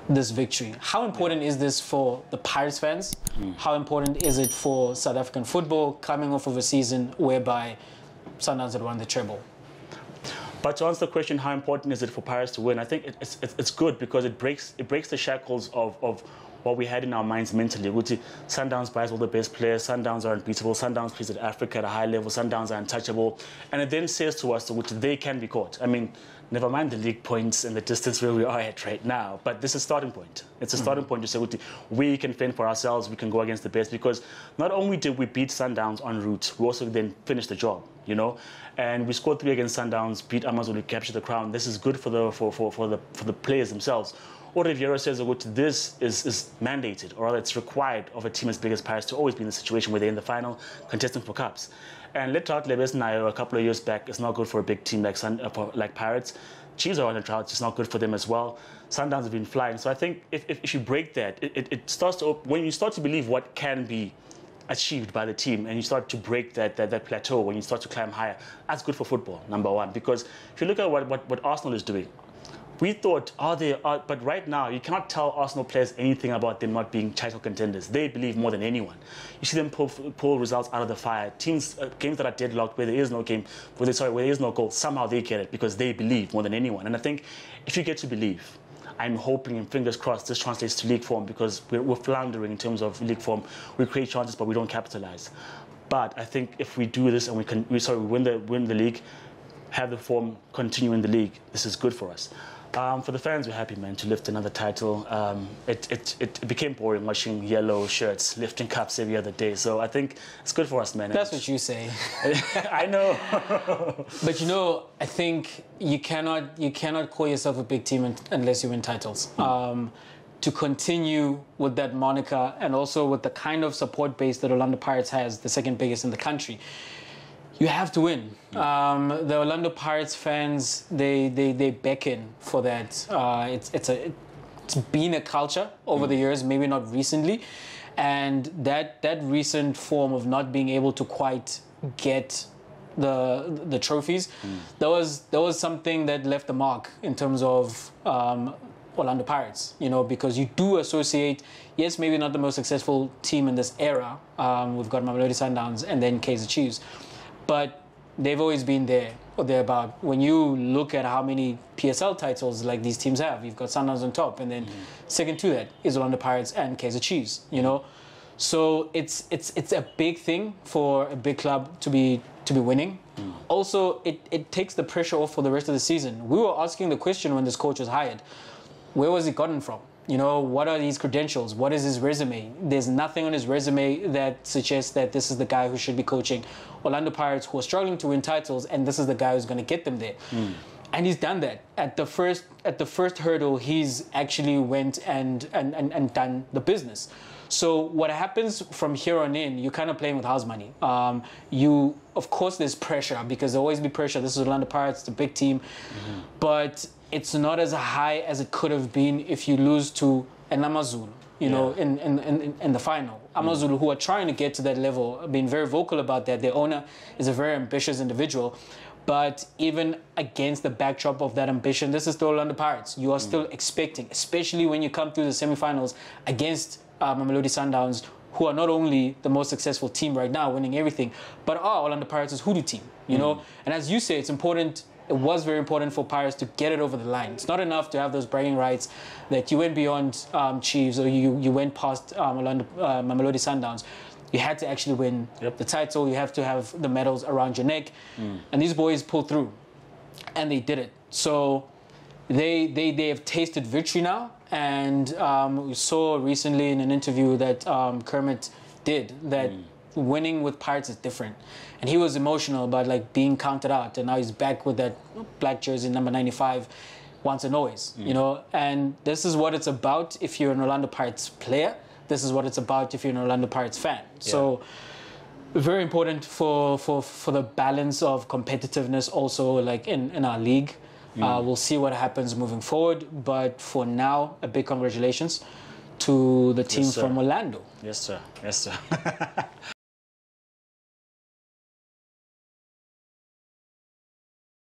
this victory. How important is this for the Pirates fans? How important is it for South African football coming off of a season whereby Sundowns had won the treble? But to answer the question, how important is it for Pirates to win? I think it's good because it breaks the shackles of what we had in our minds mentally. Sundowns buys all the best players, Sundowns are unbeatable, Sundowns plays at Africa at a high level, Sundowns are untouchable. And it then says to us that they can be caught. I mean, never mind the league points and the distance where we are at right now, but this is a starting point. It's a starting point to say we can fend for ourselves, we can go against the best, because not only did we beat Sundowns en route, we also then finished the job, you know? And we scored 3 against Sundowns, beat AmaZulu, captured the crown. This is good for the players themselves. What Riviera says, this is mandated, or rather it's required of a team as big as Pirates to always be in the situation where they're in the final, contesting for cups. And let out Lebes Nayo a couple of years back, it's not good for a big team like Pirates. Chiefs are on the drought, it's not good for them as well. Sundowns have been flying. So I think if you break that, it starts to, when you start to believe what can be achieved by the team and you start to break that plateau, when you start to climb higher, that's good for football, number one. Because if you look at what Arsenal is doing, we thought, but right now, you cannot tell Arsenal players anything about them not being title contenders. They believe more than anyone. You see them pull results out of the fire. Teams, games that are deadlocked, where there is no game, where there is no goal, somehow they get it because they believe more than anyone. And I think if you get to believe, I'm hoping and fingers crossed this translates to league form, because we're floundering in terms of league form. We create chances, but we don't capitalize. But I think if we do this and we win the league, have the form continue in the league, this is good for us. For the fans, we're happy, man, to lift another title. It became boring watching yellow shirts lifting cups every other day. So I think it's good for us, man. That's what you say. I know. But you know, I think you cannot call yourself a big team unless you win titles. To continue with that moniker and also with the kind of support base that Orlando Pirates has, the second biggest in the country, you have to win. The Orlando Pirates fans, they beckon for that. It's been a culture over the years, maybe not recently, and that recent form of not being able to quite get the trophies, that was something that left a mark in terms of Orlando Pirates. You know, because you do associate, yes, maybe not the most successful team in this era. We've got Mamelodi Sundowns and then Kaizer Chiefs. But they've always been there or thereabout. When you look at how many PSL titles like these teams have, you've got Sundowns on top, and then second to that is Orlando Pirates and Kaizer Chiefs. You know, so it's a big thing for a big club to be winning. Also, it takes the pressure off for the rest of the season. We were asking the question when this coach was hired, where was it gotten from? You know, what are these credentials? What is his resume? There's nothing on his resume that suggests that this is the guy who should be coaching Orlando Pirates, who are struggling to win titles, and this is the guy who's going to get them there. And he's done that. At the first hurdle, he's actually went and done the business. So what happens from here on in, you're kind of playing with house money. Of course, there's pressure, because there'll always be pressure. This is Orlando Pirates, it's a big team. But it's not as high as it could have been if you lose to an AmaZulu, you know, in the final. AmaZulu, who are trying to get to that level, being very vocal about that. Their owner is a very ambitious individual. But even against the backdrop of that ambition, this is the Orlando Pirates. You are still expecting, especially when you come through the semifinals against Mamelodi Sundowns, who are not only the most successful team right now, winning everything, but are Orlando Pirates' hoodoo team, you know? And as you say, it's important. It was very important for Pirates to get it over the line. It's not enough to have those bragging rights that you went beyond Chiefs or you went past Mamelodi Sundowns. You had to actually win the title. You have to have the medals around your neck. And these boys pulled through, and they did it. So they have tasted victory now. And we saw recently in an interview that Kermit did that winning with Pirates is different. And he was emotional about like being counted out, and now he's back with that black jersey, number 95, once and always, you know. And this is what it's about if you're an Orlando Pirates player. This is what it's about if you're an Orlando Pirates fan. So very important for the balance of competitiveness also, like in our league. We'll see what happens moving forward, but for now, a big congratulations to the team from Orlando. Yes, sir. Yes, sir.